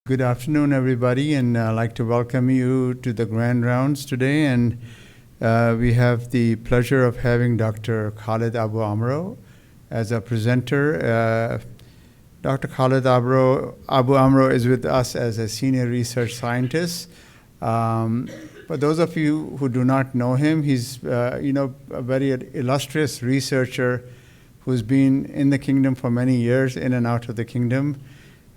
Good afternoon, everybody, and I'd like to welcome you to the Grand Rounds today. And we have the pleasure of having Dr. Khaled Abu Amero as a presenter. Dr. Khaled Abu Amero is with us as a senior research scientist. For those of you who do not know him, he's a very illustrious researcher who's been in the kingdom for many years, in and out of the kingdom.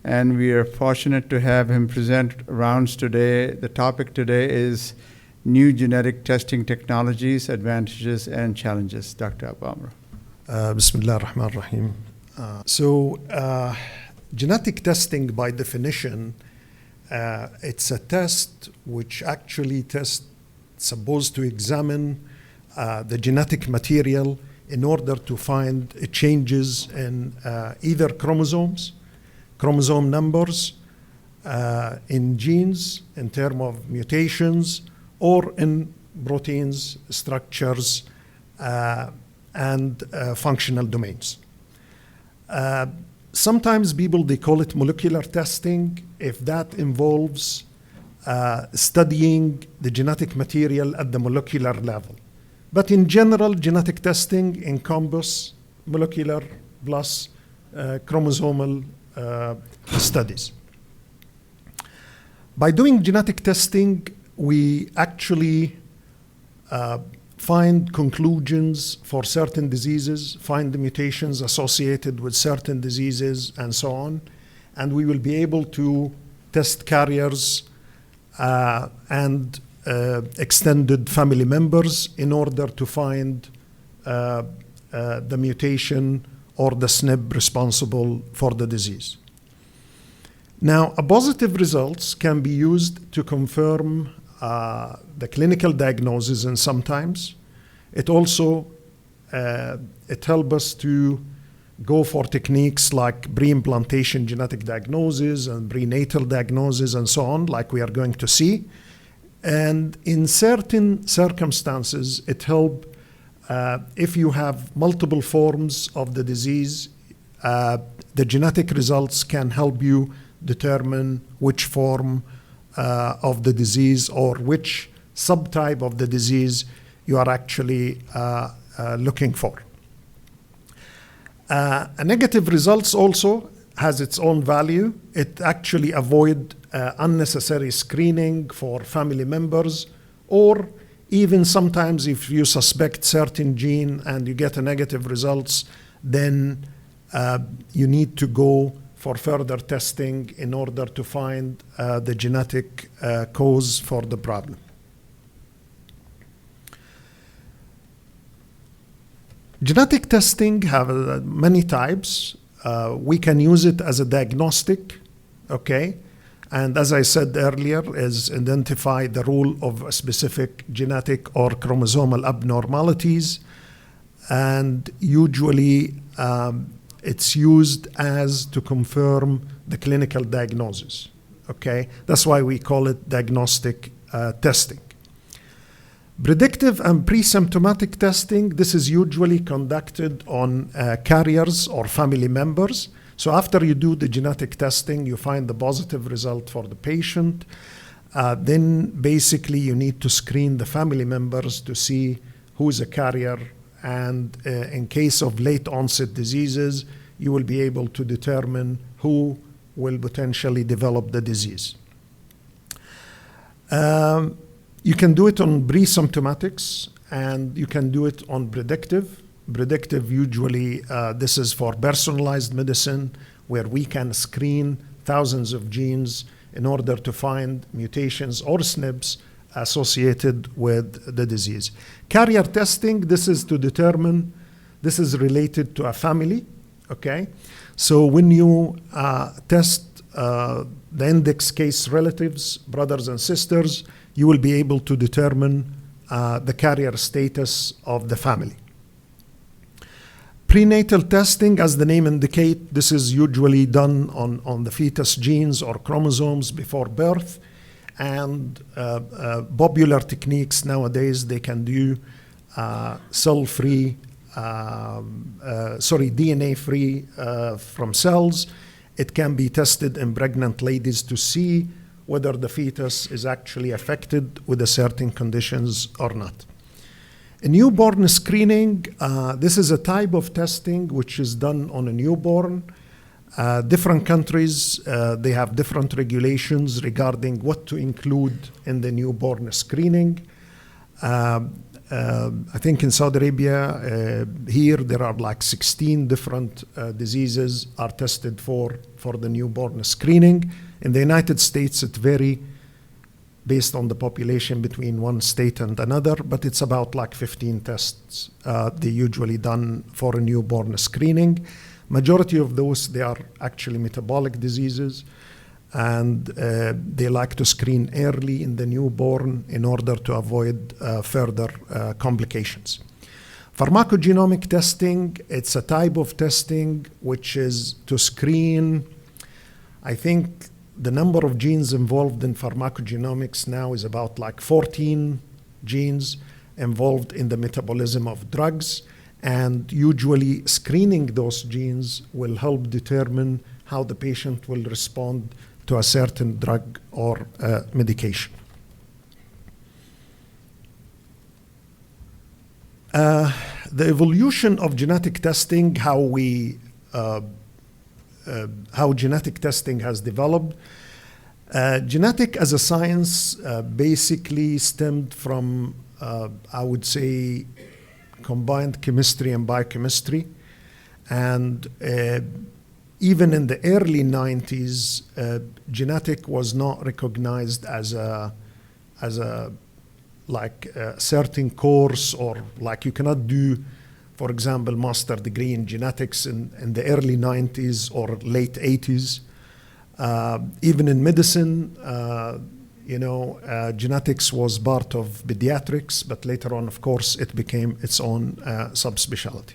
And we are fortunate to have him present rounds today. The topic today is new genetic testing technologies, advantages and challenges. Dr. Abu Amero. Bismillah ar-Rahman ar-Rahim. Genetic testing, by definition, it's a test which actually supposed to examine the genetic material in order to find changes in either chromosome numbers, in genes in terms of mutations, or in proteins, structures, and functional domains. Sometimes people, they call it molecular testing if that involves studying the genetic material at the molecular level. But in general, genetic testing encompasses molecular plus chromosomal studies. By doing genetic testing, we actually find conclusions for certain diseases, find the mutations associated with certain diseases, and so on. And we will be able to test carriers and extended family members in order to find the mutation or the SNP responsible for the disease. Now, positive results can be used to confirm the clinical diagnosis, and sometimes it also it helps us to go for techniques like pre-implantation genetic diagnosis and prenatal diagnosis and so on, like we are going to see. And in certain circumstances, it helps if you have multiple forms of the disease, the genetic results can help you determine which form of the disease or which subtype of the disease you are actually looking for. A negative results also has its own value. It actually avoids unnecessary screening for family members, or even sometimes if you suspect certain gene and you get a negative results, then you need to go for further testing in order to find the genetic cause for the problem. Genetic testing have many types. We can use it as a diagnostic, okay? And as I said earlier, is identify the role of a specific genetic or chromosomal abnormalities. And usually it's used as to confirm the clinical diagnosis, okay? That's why we call it diagnostic testing. Predictive and pre-symptomatic testing, this is usually conducted on carriers or family members. So after you do the genetic testing, you find the positive result for the patient. Then basically you need to screen the family members to see who's a carrier. And in case of late onset diseases, you will be able to determine who will potentially develop the disease. You can do it on pre-symptomatics, and you can do it on predictive. Predictive, usually, this is for personalized medicine, where we can screen thousands of genes in order to find mutations or SNPs associated with the disease. Carrier testing, this is to determine, this is related to a family, okay? So when you test the index case relatives, brothers and sisters, you will be able to determine the carrier status of the family. Prenatal testing, as the name indicates, this is usually done on the fetus genes or chromosomes before birth. And popular techniques nowadays, they can do cell-free, DNA-free from cells. it can be tested in pregnant ladies to see whether the fetus is actually affected with a certain conditions or not. In newborn screening, this is a type of testing which is done on a newborn. Different countries, they have different regulations regarding what to include in the newborn screening. I think in Saudi Arabia, here there are like 16 different diseases are tested for the newborn screening. In the United States, it varies based on the population between one state and another, but it's about like 15 tests they usually done for a newborn screening. Majority of those, they are actually metabolic diseases, and they like to screen early in the newborn in order to avoid further complications. Pharmacogenomic testing, it's a type of testing which is to screen, I think the number of genes involved in pharmacogenomics now is about like 14 genes involved in the metabolism of drugs, and usually screening those genes will help determine how the patient will respond to a certain drug or medication. The evolution of genetic testing, how genetic testing has developed. Genetic as a science basically stemmed from, I would say, combined chemistry and biochemistry. And even in the early 90s, genetic was not recognized as a certain course, or like you cannot do, for example, master degree in genetics in the early 90s or late 80s. Even in medicine, genetics was part of pediatrics, but later on, of course, it became its own subspecialty.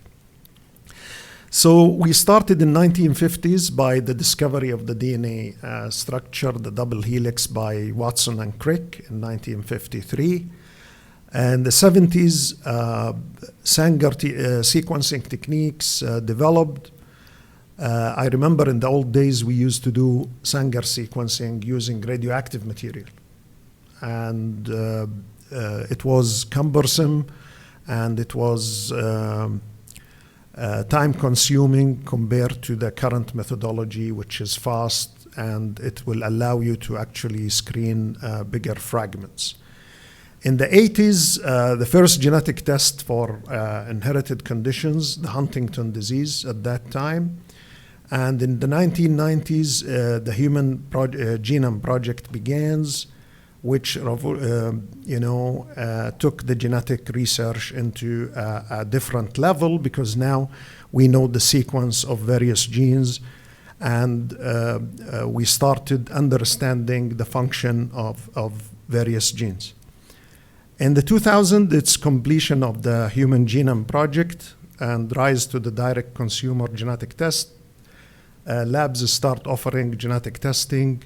So we started in 1950s by the discovery of the DNA structure, the double helix by Watson and Crick in 1953. And the 70s, Sanger sequencing techniques developed. I remember in the old days we used to do Sanger sequencing using radioactive material. And it was cumbersome, and it was time-consuming compared to the current methodology, which is fast, and it will allow you to actually screen bigger fragments. In the 80s, the first genetic test for inherited conditions, the Huntington disease at that time. And in the 1990s, the Human Genome Project begins, which took the genetic research into a different level, because now we know the sequence of various genes, and we started understanding the function of various genes. In the 2000s, it's completion of the Human Genome Project and rise to the direct consumer genetic test. Labs start offering genetic testing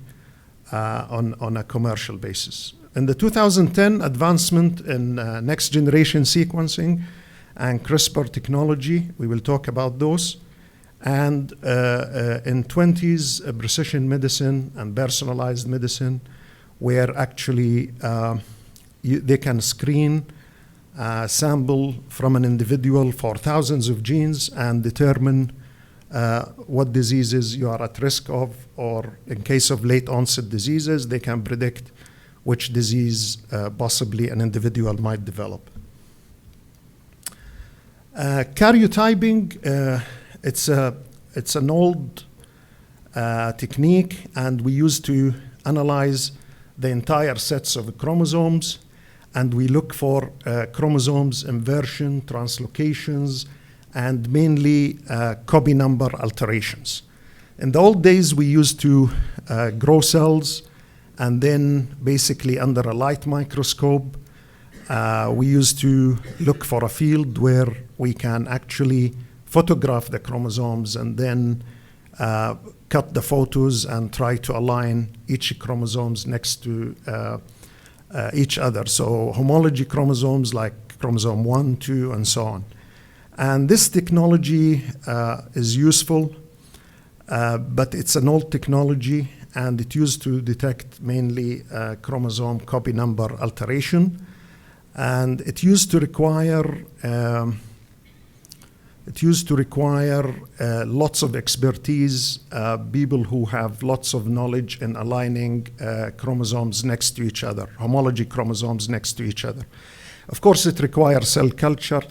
on a commercial basis. In the 2010, advancement in next generation sequencing and CRISPR technology, we will talk about those. And in 20s, precision medicine and personalized medicine, where actually they can screen a sample from an individual for thousands of genes and determine what diseases you are at risk of, or in case of late onset diseases, they can predict which disease possibly an individual might develop. Karyotyping, it's an old technique, and we used to analyze the entire sets of chromosomes, and we look for chromosomes inversion, translocations, and mainly copy number alterations. In the old days, we used to grow cells, and then basically under a light microscope, we used to look for a field where we can actually photograph the chromosomes and then cut the photos and try to align each chromosomes next to each other. So homology chromosomes like chromosome 1, 2, and so on. And this technology is useful but it's an old technology, and it used to detect mainly chromosome copy number alteration, and it used to require lots of expertise, people who have lots of knowledge in aligning chromosomes next to each other, homology chromosomes next to each other. Of course, it requires cell culture.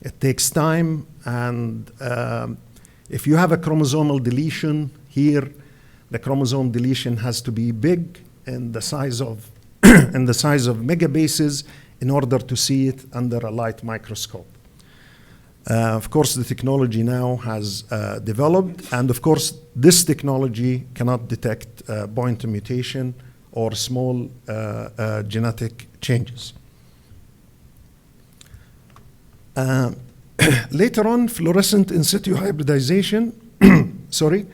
It takes time, and if you have a chromosomal deletion here, the chromosome deletion has to be big in the size of in the size of megabases in order to see it under a light microscope. Of course, the technology now has developed, and of course, this technology cannot detect point mutation or small genetic changes. Later on, fluorescent in situ hybridization, sorry,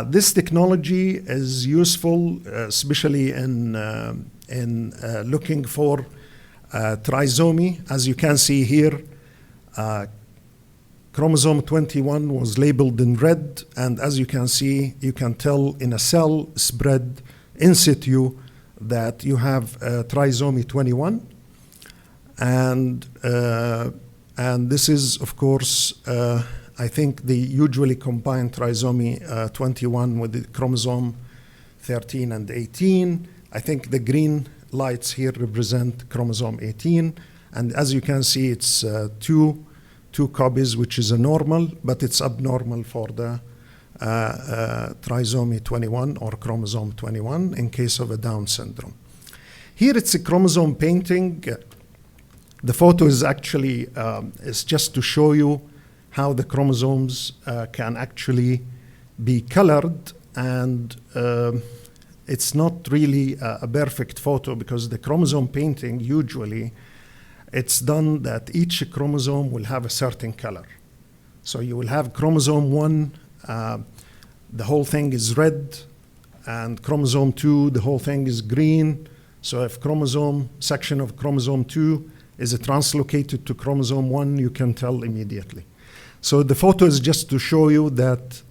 this technology is useful, especially in looking for trisomy. As you can see here, chromosome 21 was labeled in red, and as you can see, you can tell in a cell spread in situ that you have trisomy 21. And this is, of course, I think the usually combined trisomy 21 with the chromosome 13 and 18. I think the green lights here represent chromosome 18. And as you can see, it's two copies, which is a normal, but it's abnormal for the trisomy 21 or chromosome 21 in case of a Down syndrome. Here it's a chromosome painting. The photo is actually is just to show you how the chromosomes can actually be colored, and it's not really a perfect photo because the chromosome painting usually it's done that each chromosome will have a certain color. So you will have chromosome 1, the whole thing is red, and chromosome 2, the whole thing is green. So if section of chromosome 2 is translocated to chromosome 1, you can tell immediately. So the photo is just to show you that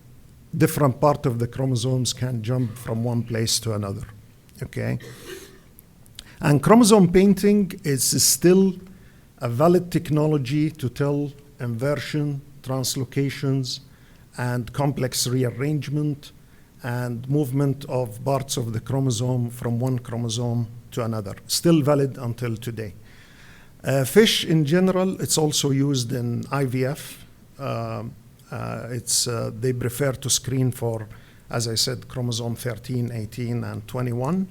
different part of the chromosomes can jump from one place to another, okay? And chromosome painting is still a valid technology to tell inversion, translocations, and complex rearrangement and movement of parts of the chromosome from one chromosome to another. Still valid until today. Fish in general, it's also used in IVF. They prefer to screen for, as I said, chromosome 13, 18, and 21.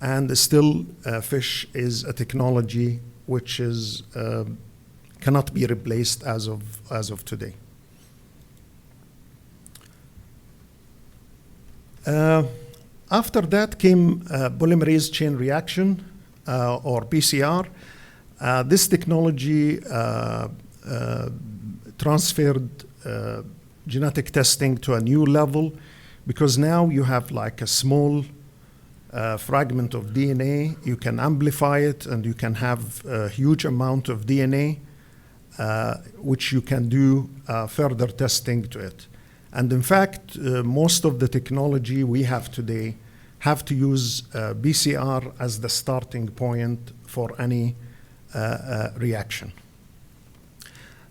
And still, fish is a technology which is cannot be replaced as of today. After that came polymerase chain reaction, or PCR. This technology transferred genetic testing to a new level because now you have like a small fragment of DNA. You can amplify it, and you can have a huge amount of DNA, which you can do further testing to it. And in fact, most of the technology we have today have to use PCR as the starting point for any reaction.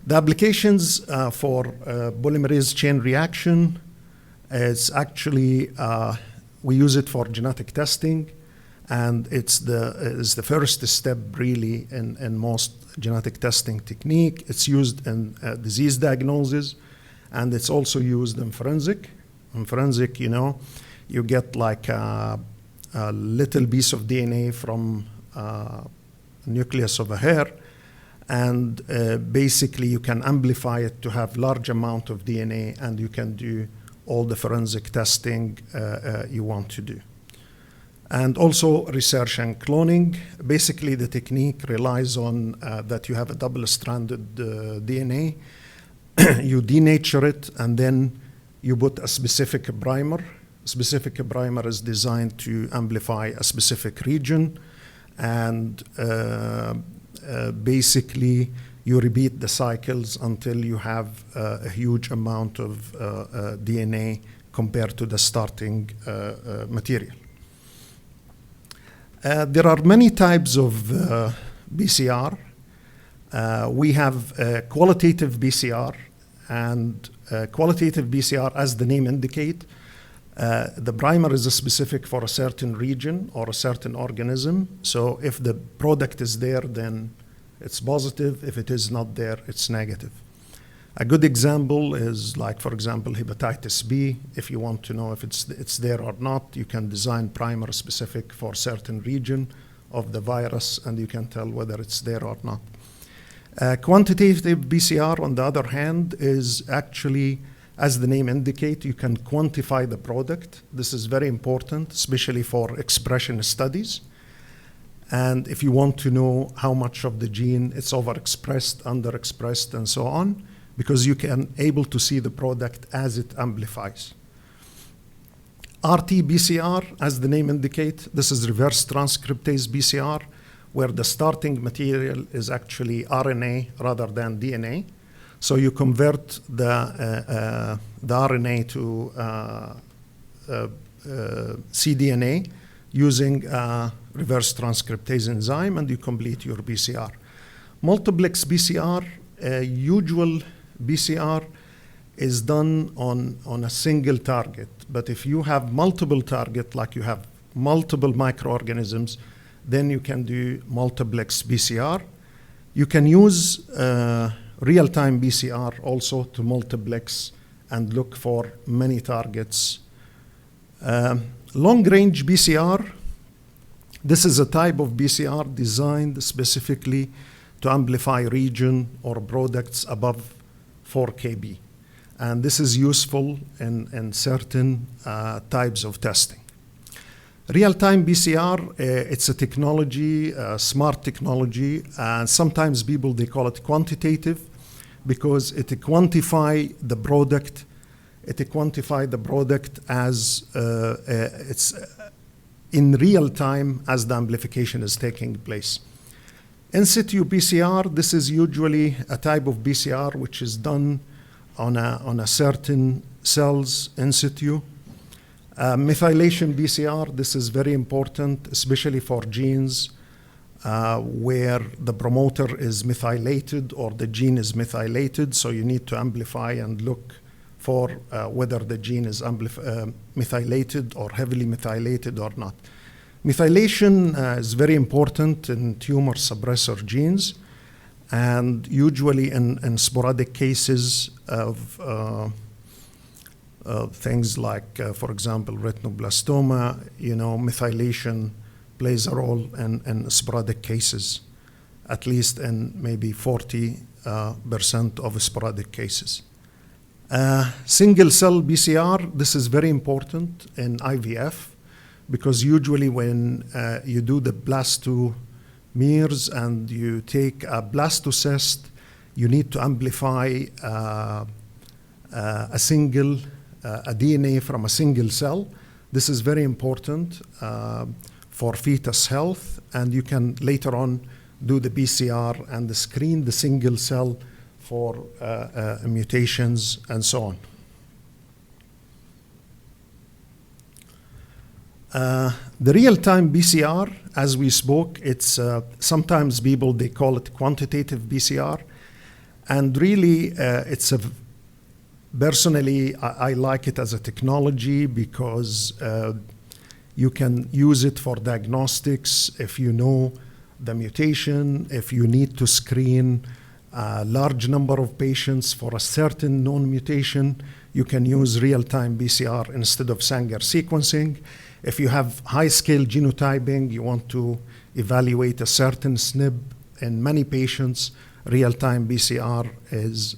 The applications for polymerase chain reaction is actually we use it for genetic testing, and it's the first step really in most genetic testing technique. It's used in disease diagnosis, and it's also used in forensic. In forensic, you get like a little piece of DNA from nucleus of a hair, and basically you can amplify it to have large amount of DNA, and you can do all the forensic testing you want to do. And also research and cloning. Basically the technique relies on that you have a double-stranded DNA. You denature it, and then you put a specific primer. Specific primer is designed to amplify a specific region, and basically you repeat the cycles until you have a huge amount of DNA compared to the starting material. There are many types of BCR. We have qualitative BCR, and qualitative BCR, as the name indicates, the primer is specific for a certain region or a certain organism. So if the product is there, then it's positive. If it is not there, it's negative. A good example is, like, for example, hepatitis B. If you want to know if it's there or not, you can design primer specific for certain region of the virus, and you can tell whether it's there or not. Quantitative BCR, on the other hand, is actually, as the name indicates, you can quantify the product. This is very important, especially for expression studies. And if you want to know how much of the gene is overexpressed, underexpressed, and so on, because you can able to see the product as it amplifies. RT-BCR, as the name indicates, this is reverse transcriptase BCR, where the starting material is actually RNA rather than DNA. So you convert the RNA to cDNA using a reverse transcriptase enzyme, and you complete your BCR. Multiplex BCR, usual BCR is done on a single target. But if you have multiple targets, like you have multiple microorganisms, then you can do multiplex BCR. You can use real-time BCR also to multiplex and look for many targets. Long-range BCR, this is a type of BCR designed specifically to amplify region or products above 4 kb. And this is useful in certain types of testing. Real-time BCR, it's a technology, smart technology, and sometimes people, they call it quantitative because it quantify the product. It quantify the product as it's in real time as the amplification is taking place. In situ BCR, this is usually a type of BCR which is done on a certain cells in situ. Methylation BCR, this is very important, especially for genes where the promoter is methylated or the gene is methylated. So you need to amplify and look for whether the gene is methylated or heavily methylated or not. Methylation is very important in tumor suppressor genes, and usually in sporadic cases of things like, for example, retinoblastoma, methylation plays a role in sporadic cases, at least in maybe 40% of sporadic cases. Single cell BCR, this is very important in IVF because usually when you do the blastomeres and you take a blastocyst, you need to amplify a DNA from a single cell. This is very important for fetus health, and you can later on do the BCR and screen the single cell for mutations and so on. The real-time BCR, as we spoke, it's sometimes people, they call it quantitative BCR, and really it's a personally, I like it as a technology because you can use it for diagnostics if you know the mutation, if you need to screen a large number of patients for a certain known mutation, you can use real-time BCR instead of Sanger sequencing. If you have high-scale genotyping, you want to evaluate a certain SNP in many patients, real-time BCR is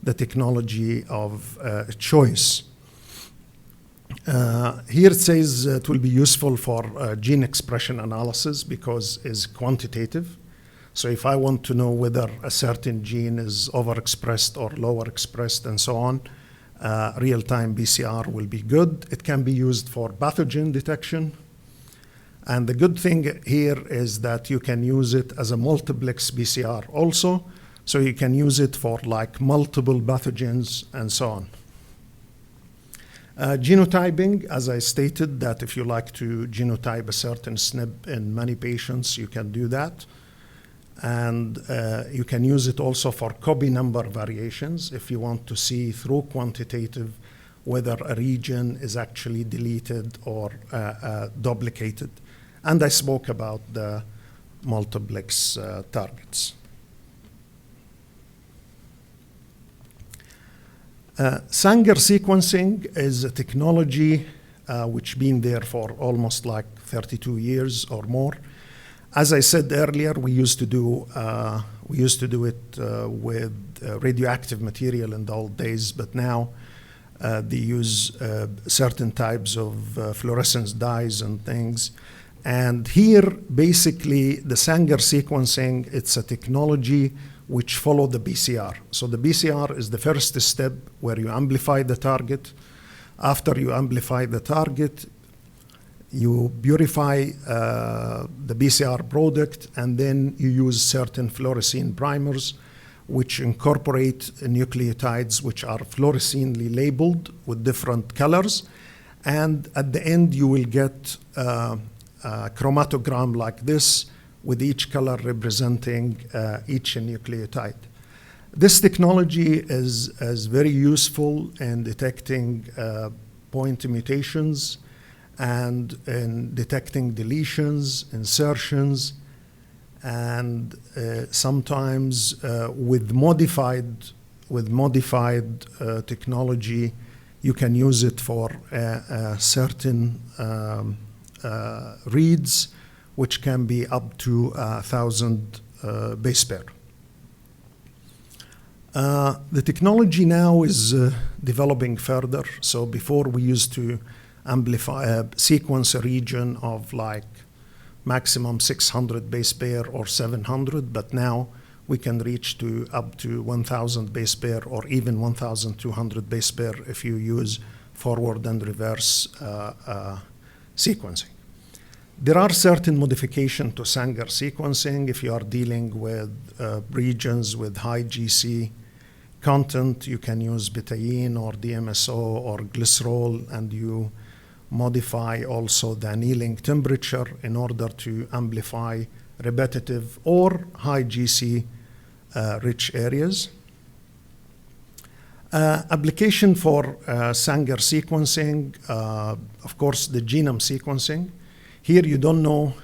the technology of choice. Here it says it will be useful for gene expression analysis because it's quantitative. So if I want to know whether a certain gene is overexpressed or lower expressed and so on, real-time BCR will be good. It can be used for pathogen detection. And the good thing here is that you can use it as a multiplex BCR also. So you can use it for like multiple pathogens and so on. Genotyping, as I stated, that if you like to genotype a certain SNP in many patients, you can do that. And you can use it also for copy number variations if you want to see through quantitative whether a region is actually deleted or duplicated. And I spoke about the multiplex targets. Sanger sequencing is a technology which been there for almost like 32 years or more. As I said earlier, we used to do it with radioactive material in the old days, but now they use certain types of fluorescence dyes and things. And here, basically, the Sanger sequencing, it's a technology which follow the BCR. So the BCR is the first step where you amplify the target. After you amplify the target, you purify the BCR product, and then you use certain fluorescein primers which incorporate nucleotides which are fluoresceinely labeled with different colors. And at the end, you will get a chromatogram like this, with each color representing each nucleotide. This technology is very useful in detecting point mutations and in detecting deletions, insertions, and sometimes with modified technology, you can use it for certain reads, which can be up to 1,000 base pair. The technology now is developing further. So before we used to amplify sequence a region of like maximum 600 base pair or 700, but now we can reach to up to 1,000 base pair or even 1,200 base pair if you use forward and reverse sequencing. There are certain modifications to Sanger sequencing. If you are dealing with regions with high GC content, you can use betaine or DMSO or glycerol, and you modify also the annealing temperature in order to amplify repetitive or high GC rich areas. Application for Sanger sequencing, of course, the genome sequencing. Here you don't know,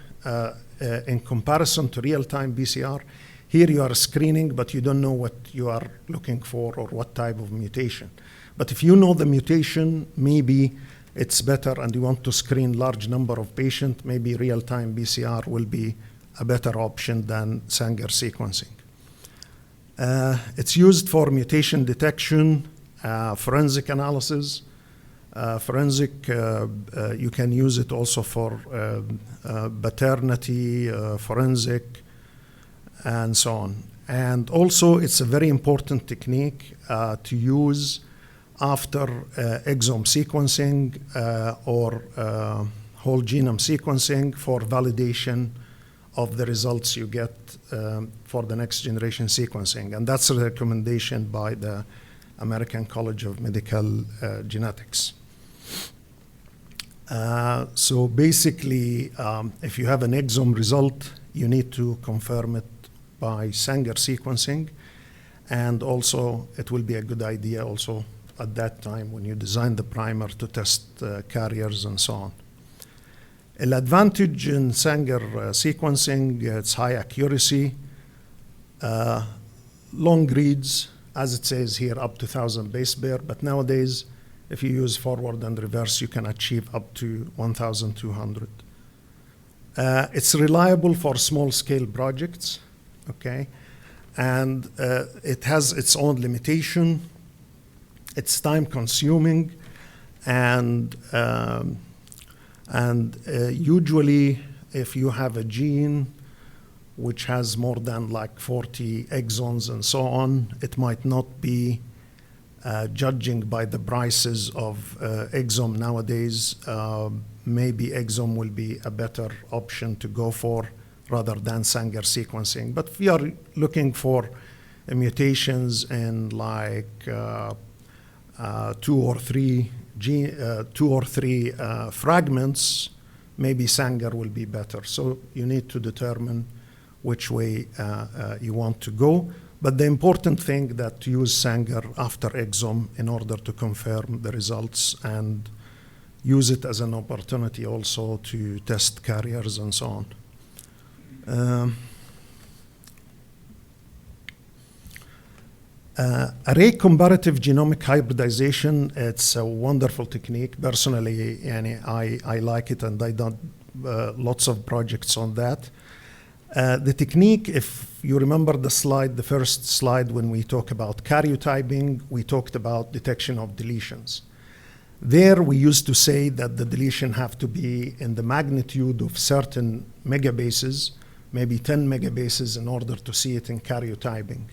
in comparison to real-time BCR, here you are screening, but you don't know what you are looking for or what type of mutation. But if you know the mutation, maybe it's better and you want to screen large number of patients, maybe real-time BCR will be a better option than Sanger sequencing. It's used for mutation detection, forensic analysis. You can use it also for paternity, forensic, and so on. And also, it's a very important technique to use after exome sequencing or whole genome sequencing for validation of the results you get for the next generation sequencing. And that's a recommendation by the American College of Medical Genetics. So basically, if you have an exome result, you need to confirm it by Sanger sequencing. And also, it will be a good idea also at that time when you design the primer to test carriers and so on. The advantage in Sanger sequencing, it's high accuracy, long reads, as it says here, up to 1,000 base pair. But nowadays, if you use forward and reverse, you can achieve up to 1,200. It's reliable for small-scale projects, okay? And it has its own limitation. It's time-consuming, and usually, if you have a gene which has more than like 40 exons and so on, it might not be judging by the prices of exome nowadays. Maybe exome will be a better option to go for rather than Sanger sequencing. But if we are looking for mutations in like 2 or 3 two or three fragments, maybe Sanger will be better. So you need to determine which way you want to go. But the important thing that to use Sanger after exome in order to confirm the results and use it as an opportunity also to test carriers and so on. Array comparative genomic hybridization, it's a wonderful technique. Personally, I like it, and I done lots of projects on that. The technique, if you remember the slide, the first slide, when we talk about karyotyping, we talked about detection of deletions. There, we used to say that the deletion have to be in the magnitude of certain megabases, maybe 10 megabases, in order to see it in karyotyping.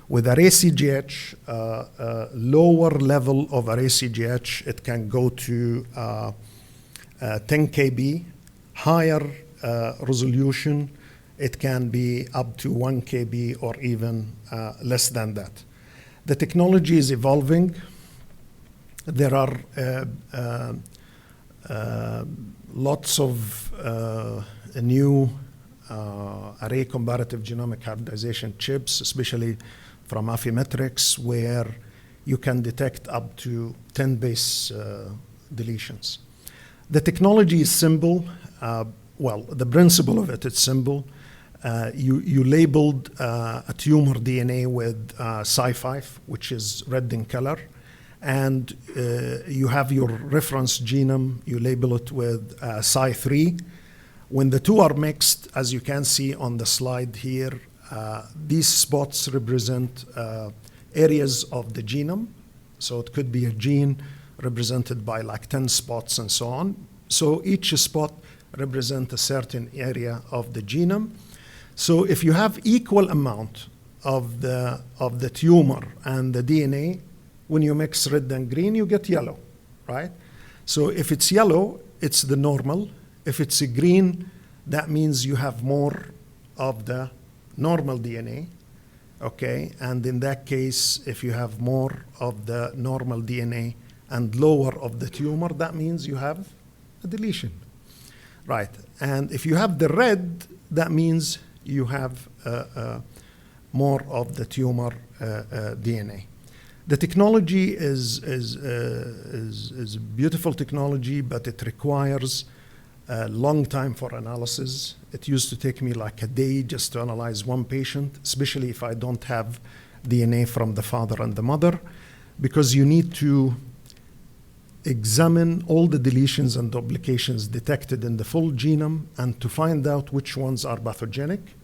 With array CGH, lower level of array CGH, it can go to 10 kb, higher resolution, it can be up to 1 kb or even less than that. The technology is evolving. There are lots of new array comparative genomic hybridization chips, especially from Affymetrix, where you can detect up to 10 base deletions. The technology is simple. Well, the principle of it is simple. You labeled a tumor DNA with Cy5, which is red in color, and you have your reference genome, you label it with Cy3. When the two are mixed, as you can see on the slide here, these spots represent areas of the genome. So it could be a gene represented by like 10 spots and so on. So each spot represents a certain area of the genome. So if you have equal amount of the tumor and the DNA, when you mix red and green, you get yellow, right? So if it's yellow, it's the normal. If it's a green, that means you have more of the normal DNA, okay? And in that case, if you have more of the normal DNA and lower of the tumor, that means you have a deletion, right? And if you have the red, that means you have more of the tumor DNA. The technology is a beautiful technology, but it requires a long time for analysis. It used to take me like a day just to analyze one patient, especially if I don't have DNA from the father and the mother, because you need to examine all the deletions and duplications detected in the full genome and to find out which ones are pathogenic.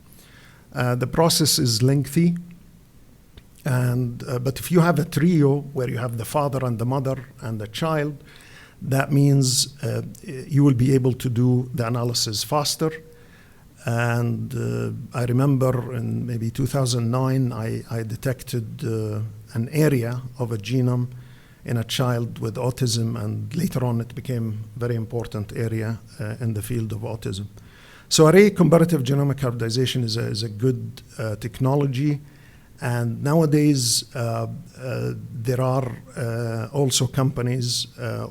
The process is lengthy, but if you have a trio where you have the father and the mother and the child, that means you will be able to do the analysis faster. And I remember in maybe 2009, I detected an area of a genome in a child with autism, and later on it became a very important area in the field of autism. So array comparative genomic hybridization is a good technology. And nowadays, there are also companies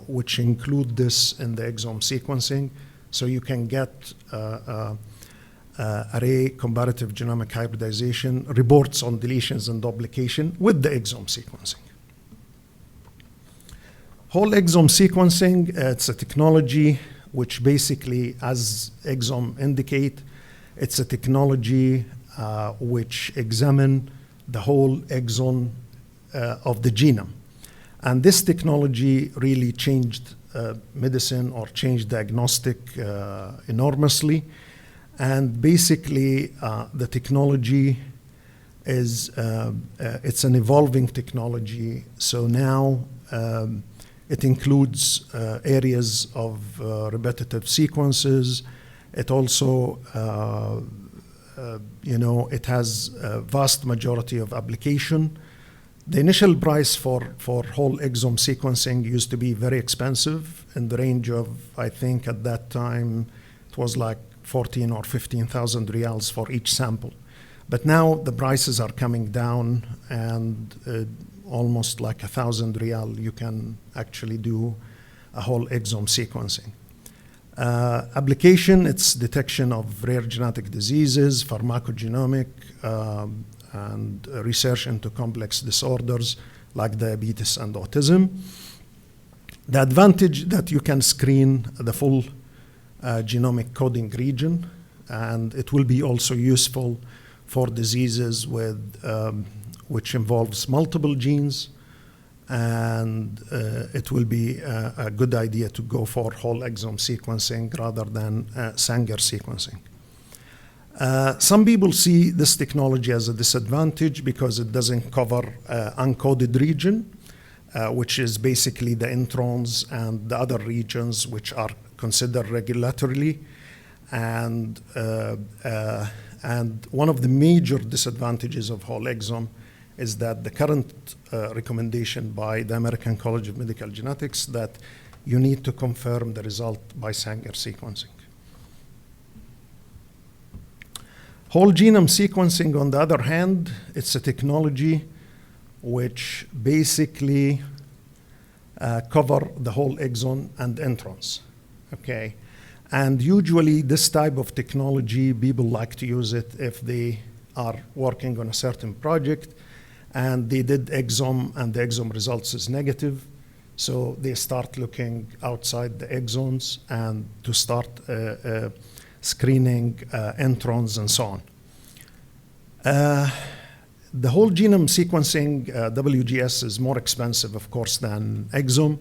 which include this in the exome sequencing. So you can get array comparative genomic hybridization reports on deletions and duplication with the exome sequencing. Whole exome sequencing, it's a technology which basically, as exome indicate, it's a technology which examine the whole exome of the genome. And this technology really changed medicine or changed diagnostic enormously. And basically, the technology is, it's an evolving technology. So now it includes areas of repetitive sequences. It also it has a vast majority of application. The initial price for whole exome sequencing used to be very expensive, in the range of, I think at that time, it was like 14 or 15,000 riyals for each sample. But now the prices are coming down, and almost like 1,000 riyal, you can actually do a whole exome sequencing. Application, it's detection of rare genetic diseases, pharmacogenomic, and research into complex disorders like diabetes and autism. The advantage that you can screen the full genomic coding region, and it will be also useful for diseases with, which involves multiple genes, and it will be a good idea to go for whole exome sequencing rather than Sanger sequencing. Some people see this technology as a disadvantage because it doesn't cover uncoded region, which is basically the introns and the other regions which are considered regulatorily. And one of the major disadvantages of whole exome is that the current recommendation by the American College of Medical Genetics that you need to confirm the result by Sanger sequencing. Whole genome sequencing, on the other hand, it's a technology which basically cover the whole exon and introns, okay? And usually this type of technology, people like to use it if they are working on a certain project and they did exome and the exome results is negative. So they start looking outside the exons and to start screening introns and so on. The whole genome sequencing, WGS, is more expensive, of course, than exome.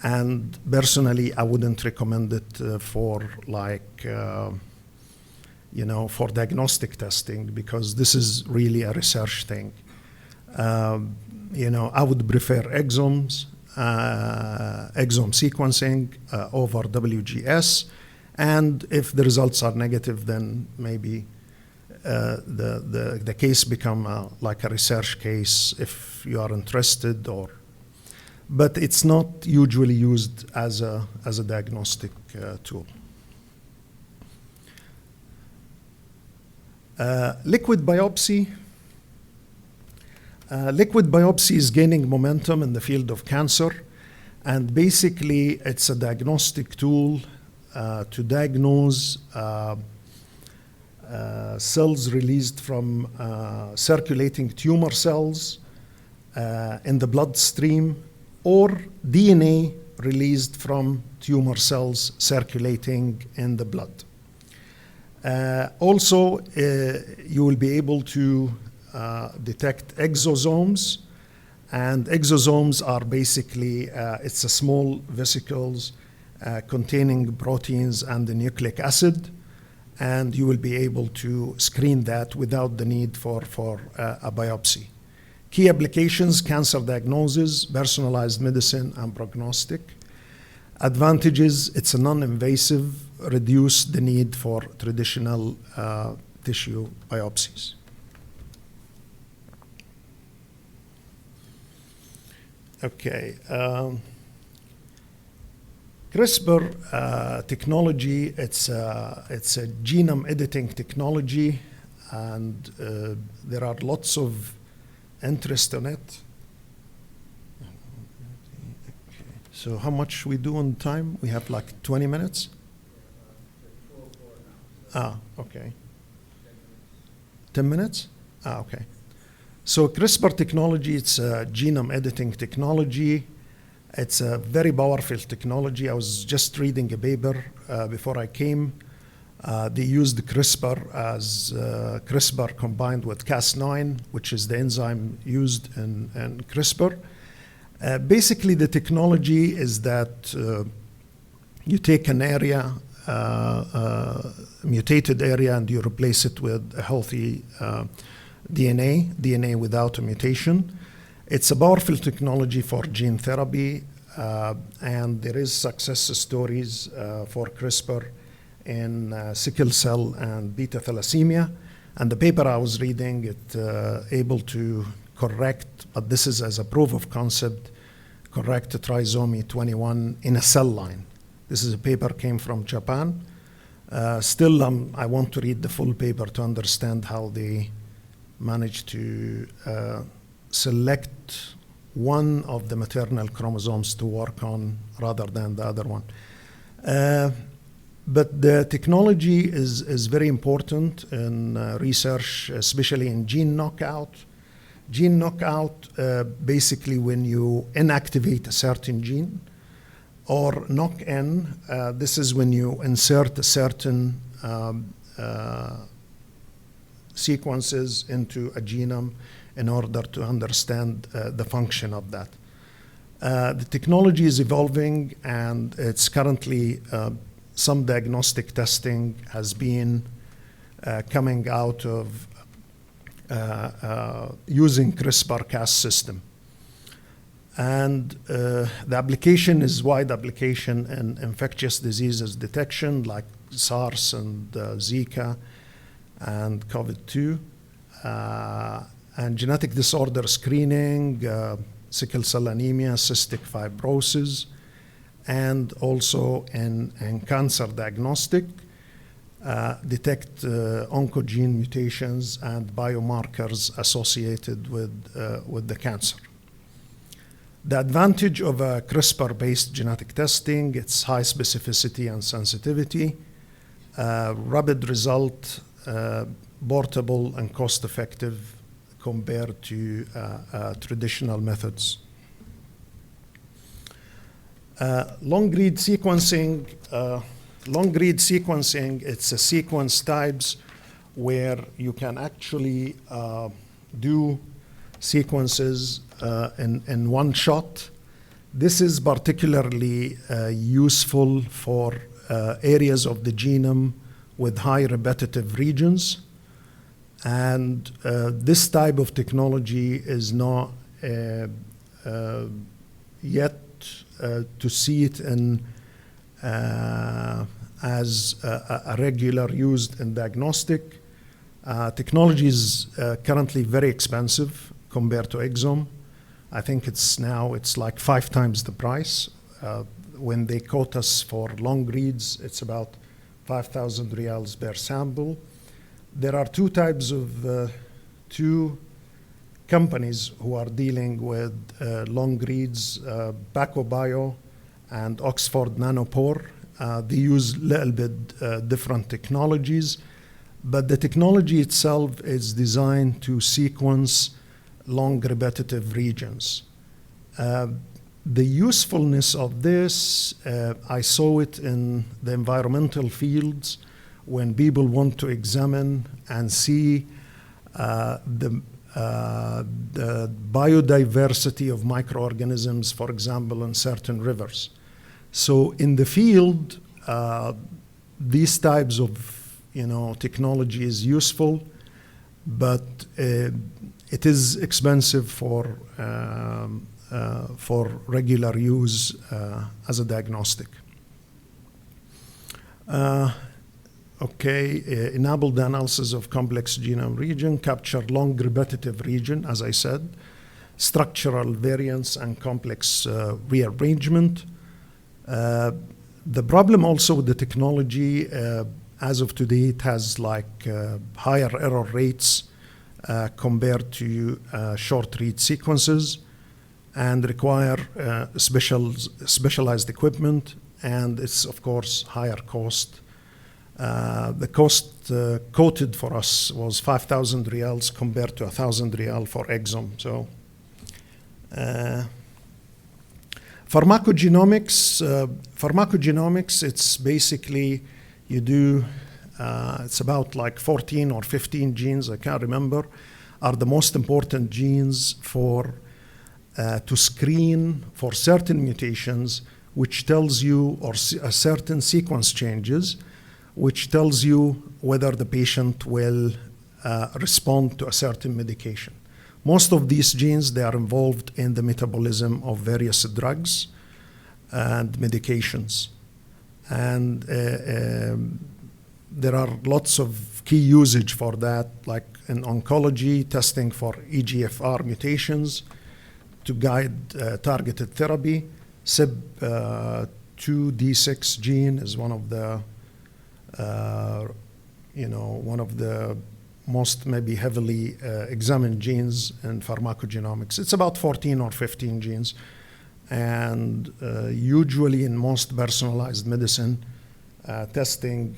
And personally, I wouldn't recommend it for like, for diagnostic testing, because this is really a research thing. I would prefer exome sequencing over WGS. And if the results are negative, then maybe the case become like a research case if you are interested, but it's not usually used as a diagnostic tool. Liquid biopsy. Liquid biopsy is gaining momentum in the field of cancer, and basically it's a diagnostic tool to diagnose cells released from circulating tumor cells in the bloodstream, or DNA released from tumor cells circulating in the blood. Also, you will be able to detect exosomes, and exosomes are basically, it's a small vesicles containing proteins and the nucleic acid, and you will be able to screen that without the need for a biopsy. Key applications: cancer diagnosis, personalized medicine, and prognostic. Advantages: it's a non-invasive, reduce the need for traditional tissue biopsies. Okay. CRISPR technology, it's a genome editing technology, and there are lots of interest in it. So how much we do on time? We have like 20 minutes? Okay. 10 minutes? Okay. So CRISPR technology, it's a genome editing technology. It's a very powerful technology. I was just reading a paper before I came. They used CRISPR as CRISPR combined with Cas9, which is the enzyme used in CRISPR. Basically, the technology is that you take an area, mutated area, and you replace it with a healthy DNA without a mutation. It's a powerful technology for gene therapy, and there is success stories for CRISPR in sickle cell and beta thalassemia. And the paper I was reading, it able to correct, but this is as a proof of concept, correct trisomy 21 in a cell line. This is a paper came from Japan. Still, I want to read the full paper to understand how they managed to select one of the maternal chromosomes to work on rather than the other one. But the technology is very important in research, especially in gene knockout. Gene knockout, basically when you inactivate a certain gene, or knock-in, this is when you insert a certain sequences into a genome in order to understand the function of that. The technology is evolving, and it's currently some diagnostic testing has been coming out of using CRISPR-Cas system. And the application is wide application in infectious diseases detection, like SARS and Zika and COVID-2, and genetic disorder screening, sickle cell anemia, cystic fibrosis, and also in cancer diagnostic, detect oncogene mutations and biomarkers associated with the cancer. The advantage of a CRISPR-based genetic testing, it's high specificity and sensitivity, rapid result, portable and cost-effective compared to traditional methods. Long-read sequencing, it's a sequence types where you can actually do sequences in one shot. This is particularly useful for areas of the genome with high repetitive regions. And this type of technology is not yet to see it in as a regular used in diagnostic. Technology is currently very expensive compared to exome. I think it's like 5 times the price. When they quote us for long reads, it's about 5,000 riyals per sample. There are two types of two companies who are dealing with long reads, Baco Bio and Oxford Nanopore. They use a little bit different technologies, but the technology itself is designed to sequence long repetitive regions. The usefulness of this, I saw it in the environmental fields when people want to examine and see the biodiversity of microorganisms, for example, in certain rivers. So in the field, these types of technology is useful, but it is expensive for regular use as a diagnostic. Enable the analysis of complex genome region, capture long repetitive region, as I said, structural variants and complex rearrangement. The problem also with the technology, as of today, it has higher error rates compared to short read sequences, and require specialized equipment, and it's of course higher cost. The cost quoted for us was 5,000 riyals compared to 1,000 riyal for exome. So, pharmacogenomics, it's basically you do, it's about like 14 or 15 genes, I can't remember, are the most important genes to screen for certain mutations, which tells you, or a certain sequence changes, which tells you whether the patient will respond to a certain medication. Most of these genes, they are involved in the metabolism of various drugs and medications. And there are lots of key usage for that, like in oncology, testing for EGFR mutations to guide targeted therapy. CYP2D6 gene is one of the most maybe heavily examined genes in pharmacogenomics. It's about 14 or 15 genes. And usually in most personalized medicine testing,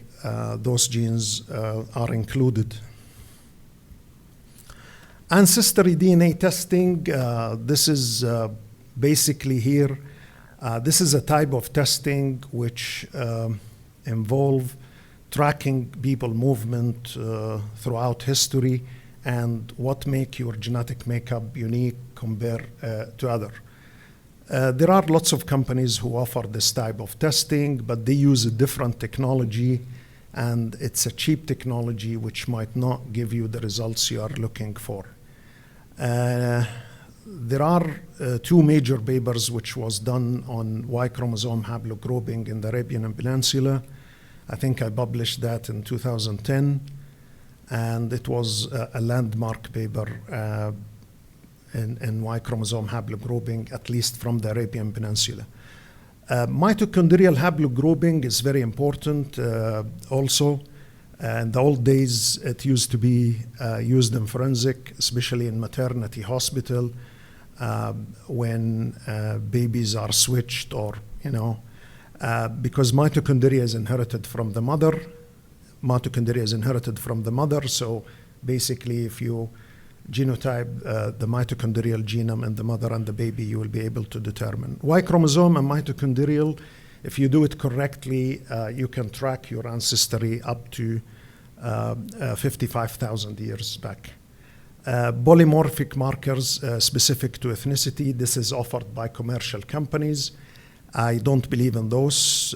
those genes are included. Ancestry DNA testing, this is basically here. This is a type of testing which involve tracking people movement throughout history and what make your genetic makeup unique compared to other. There are lots of companies who offer this type of testing, but they use a different technology, and it's a cheap technology which might not give you the results you are looking for. There are two major papers which was done on Y chromosome haplogrouping in the Arabian Peninsula. I think I published that in 2010, and it was a landmark paper in Y chromosome haplogrouping, at least from the Arabian Peninsula. Mitochondrial haplogrouping is very important also. In the old days, it used to be used in forensic, especially in maternity hospital, when babies are switched or, because mitochondria is inherited from the mother. So basically, if you genotype the mitochondrial genome in the mother and the baby, you will be able to determine. Y chromosome and mitochondrial, if you do it correctly, you can track your ancestry up to 55,000 years back. Polymorphic markers specific to ethnicity, this is offered by commercial companies. I don't believe in those.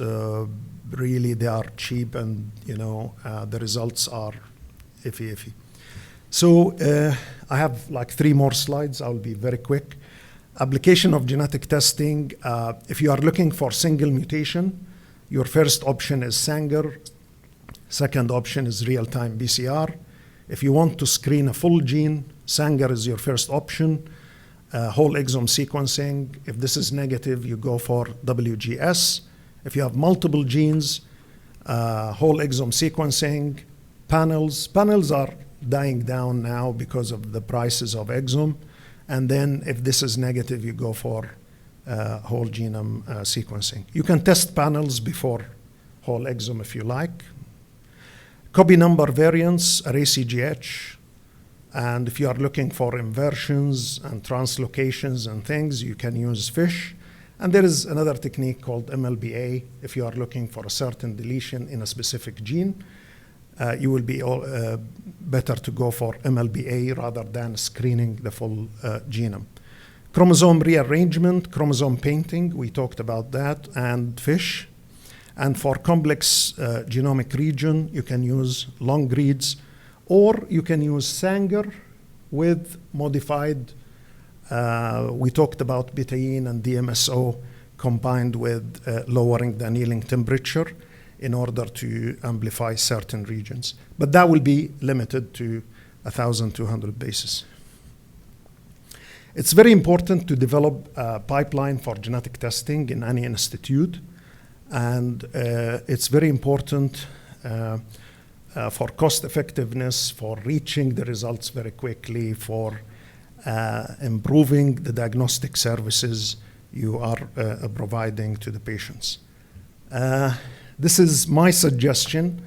Really, they are cheap, and the results are iffy. So I have like 3 more slides. I'll be very quick. Application of genetic testing. If you are looking for single mutation, your first option is Sanger. Second option is real-time PCR. If you want to screen a full gene, Sanger is your first option. Whole exome sequencing. If this is negative, you go for WGS. If you have multiple genes, whole exome sequencing. Panels are dying down now because of the prices of exome. And then if this is negative, you go for whole genome sequencing. You can test panels before whole exome if you like. Copy number variants, ARray-CGH. And if you are looking for inversions and translocations and things, you can use FISH. And there is another technique called MLBA. If you are looking for a certain deletion in a specific gene, you will be better to go for MLBA rather than screening the full genome. Chromosome rearrangement, chromosome painting, we talked about that, and FISH. And for complex genomic region, you can use long reads, or you can use Sanger with modified, we talked about betaine and DMSO combined with lowering the annealing temperature in order to amplify certain regions. But that will be limited to 1,200 bases. It's very important to develop a pipeline for genetic testing in any institute. And it's very important for cost effectiveness, for reaching the results very quickly, for improving the diagnostic services you are providing to the patients. This is my suggestion.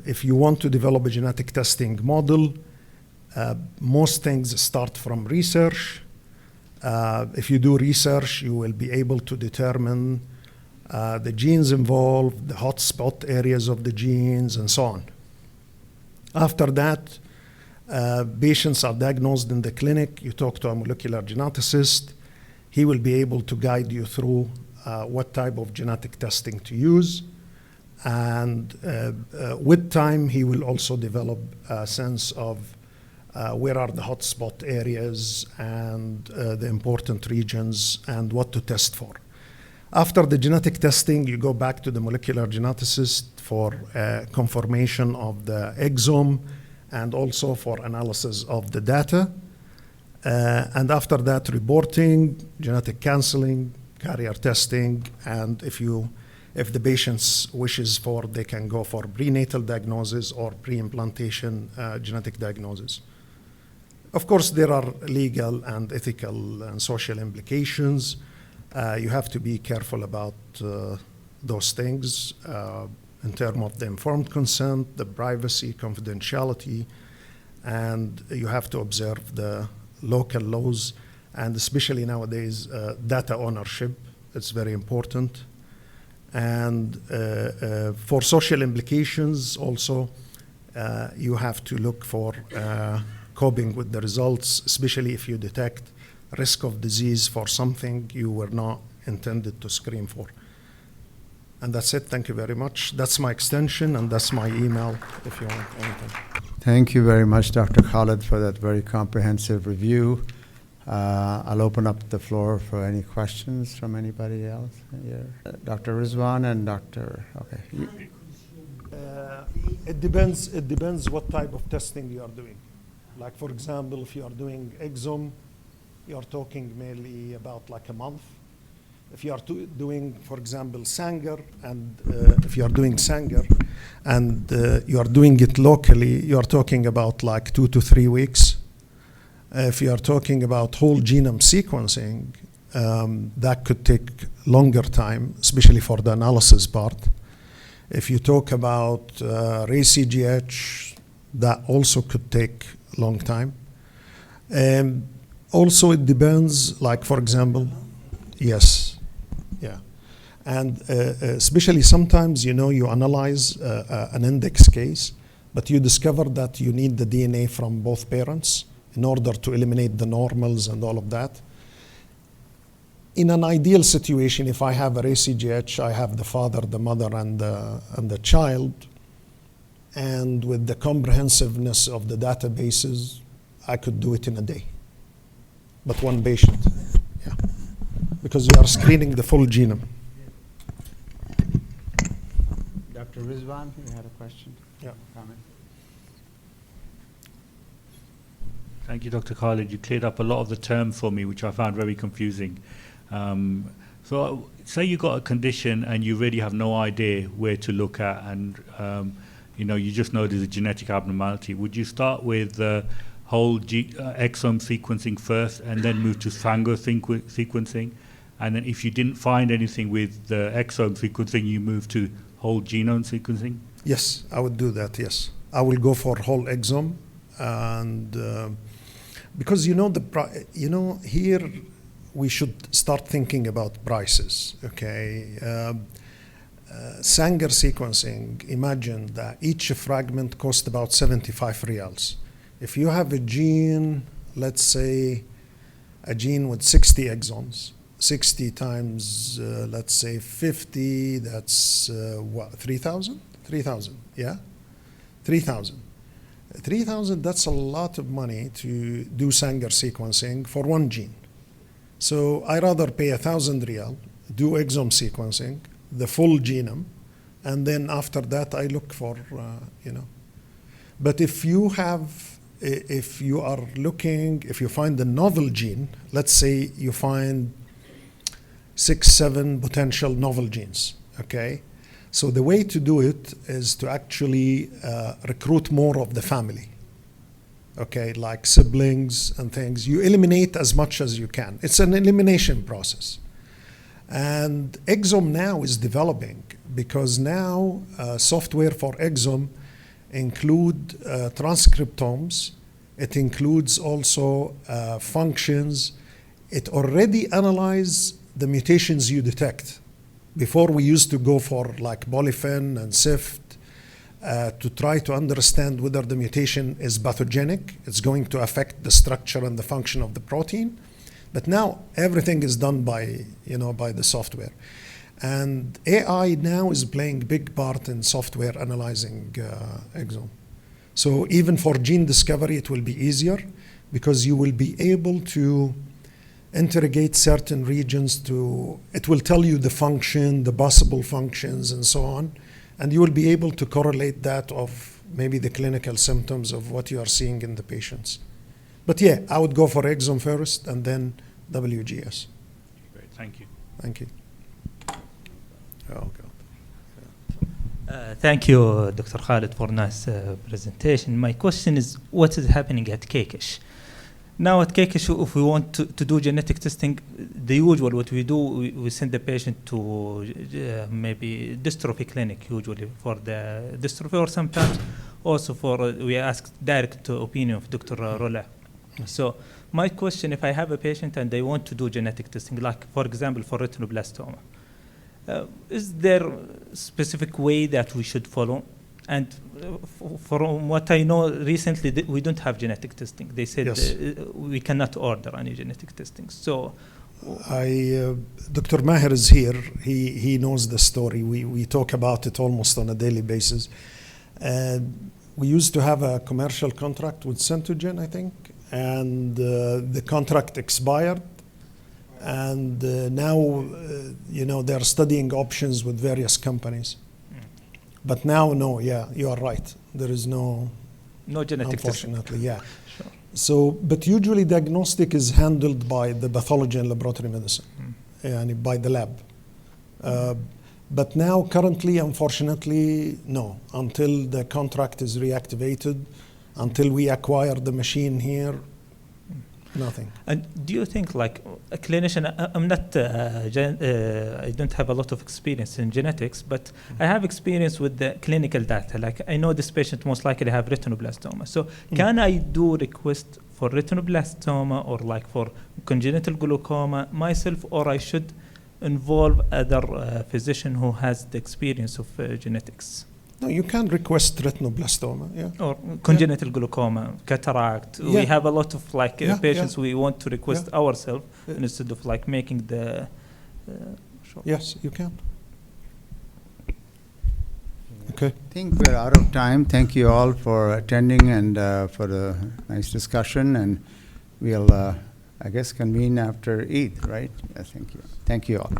If you want to develop a genetic testing model, most things start from research. If you do research, you will be able to determine the genes involved, the hotspot areas of the genes, and so on. After that, patients are diagnosed in the clinic. You talk to a molecular geneticist. He will be able to guide you through what type of genetic testing to use. And with time, he will also develop a sense of where are the hotspot areas and the important regions and what to test for. After the genetic testing, you go back to the molecular geneticist for confirmation of the exome and also for analysis of the data. And after that, reporting, genetic counseling, carrier testing, and if you If the patient wishes for, they can go for prenatal diagnosis or pre-implantation genetic diagnosis. Of course, there are legal and ethical and social implications. You have to be careful about those things in terms of the informed consent, the privacy, confidentiality, and you have to observe the local laws, and especially nowadays, data ownership. It's very important. And for social implications also, you have to look for coping with the results, especially if you detect risk of disease for something you were not intended to screen for. And that's it. Thank you very much. That's my extension, and that's my email if you want anything. Thank you very much, Dr. Khaled, for that very comprehensive review. I'll open up the floor for any questions from anybody else here. Dr. Rizwan and Dr. Okay. It depends what type of testing you are doing. Like, for example, if you are doing exome, you are talking mainly about like a month. If you are doing, for example, Sanger, and if you are doing Sanger and you are doing it locally, you are talking about like 2 to 3 weeks. If you are talking about whole genome sequencing, that could take longer time, especially for the analysis part. If you talk about RACGH, that also could take a long time. Also, it depends, like, for example, yes, yeah. And especially sometimes, you know, you analyze an index case, but you discover that you need the DNA from both parents in order to eliminate the normals and all of that. In an ideal situation, if I have a ACGH, I have the father, the mother, and the child, and with the comprehensiveness of the databases, I could do it in a day. But one patient, yeah, because you are screening the full genome. Dr. Rizwan, you had a question? Yeah. Comment? Thank you, Dr. Khaled. You cleared up a lot of the terms for me, which I found very confusing. So say you got a condition and you really have no idea where to look at, and you know, you just know there's a genetic abnormality. Would you start with whole exome sequencing first and then move to Sanger sequencing? And then if you didn't find anything with the exome sequencing, you move to whole genome sequencing? Yes, I would do that, yes. I will go for whole exome, and because here we should start thinking about prices, okay? Sanger sequencing, imagine that each fragment costs about 75 riyals. If you have a gene, let's say a gene with 60 exons, 60 times, let's say 50, that's what, 3,000? 3,000, yeah? 3,000. 3,000, that's a lot of money to do Sanger sequencing for one gene. So I rather pay 1,000 riyal, do exome sequencing, the full genome, and then after that I look for, But if you are looking, if you find a novel gene, let's say you find 6, 7 potential novel genes, okay? So the way to do it is to actually recruit more of the family, okay, like siblings and things. You eliminate as much as you can. It's an elimination process. And exome now is developing because now software for exome include transcriptomes. It includes also functions. It already analyzes the mutations you detect. Before we used to go for like polyphen and SIFT to try to understand whether the mutation is pathogenic. It's going to affect the structure and the function of the protein. But now everything is done by the software. And AI now is playing a big part in software analyzing exome. So even for gene discovery, it will be easier because you will be able to interrogate certain regions it will tell you the function, the possible functions, and so on. And you will be able to correlate that of maybe the clinical symptoms of what you are seeing in the patients. But yeah, I would go for exome first and then WGS. Great, thank you. Thank you. Oh, God. Thank you, Dr. Khaled, for nice presentation. My question is, what is happening at Kekish? Now at Kekish, if we want to do genetic testing, the usual what we do, we send the patient to maybe dystrophy clinic, usually for the dystrophy, or sometimes also for, we ask direct opinion of Dr. Rola. So my question, if I have a patient and they want to do genetic testing, like for example, for retinoblastoma, is there a specific way that we should follow? And from what I know, recently we don't have genetic testing. They said Yes. We cannot order any genetic testing. So, Dr. Maher is here. He knows the story. We talk about it almost on a daily basis. We used to have a commercial contract with Centogen, I think, and the contract expired. And now, they're studying options with various companies. But now, no, yeah, you are right. There is no genetic testing. unfortunately, yeah. Sure. So, but usually diagnostic is handled by the pathology and laboratory medicine, and by the lab. But now, currently, unfortunately, no. Until the contract is reactivated, until we acquire the machine here, nothing. And do you think, like a clinician, I'm not, I don't have a lot of experience in genetics, but I have experience with the clinical data. Like I know this patient most likely have retinoblastoma. So can I do request for retinoblastoma or like for congenital glaucoma myself, or I should involve other physician who has the experience of genetics? No, you can request retinoblastoma, yeah. Or congenital glaucoma, cataract. Yeah. We have a lot of patients yeah. we want to request ourselves instead of like making the. Sure. Yes, you can. Okay. I think we're out of time. Thank you all for attending and for the nice discussion. And we'll, I guess, convene after Eid, right? Thank you. Thank you all.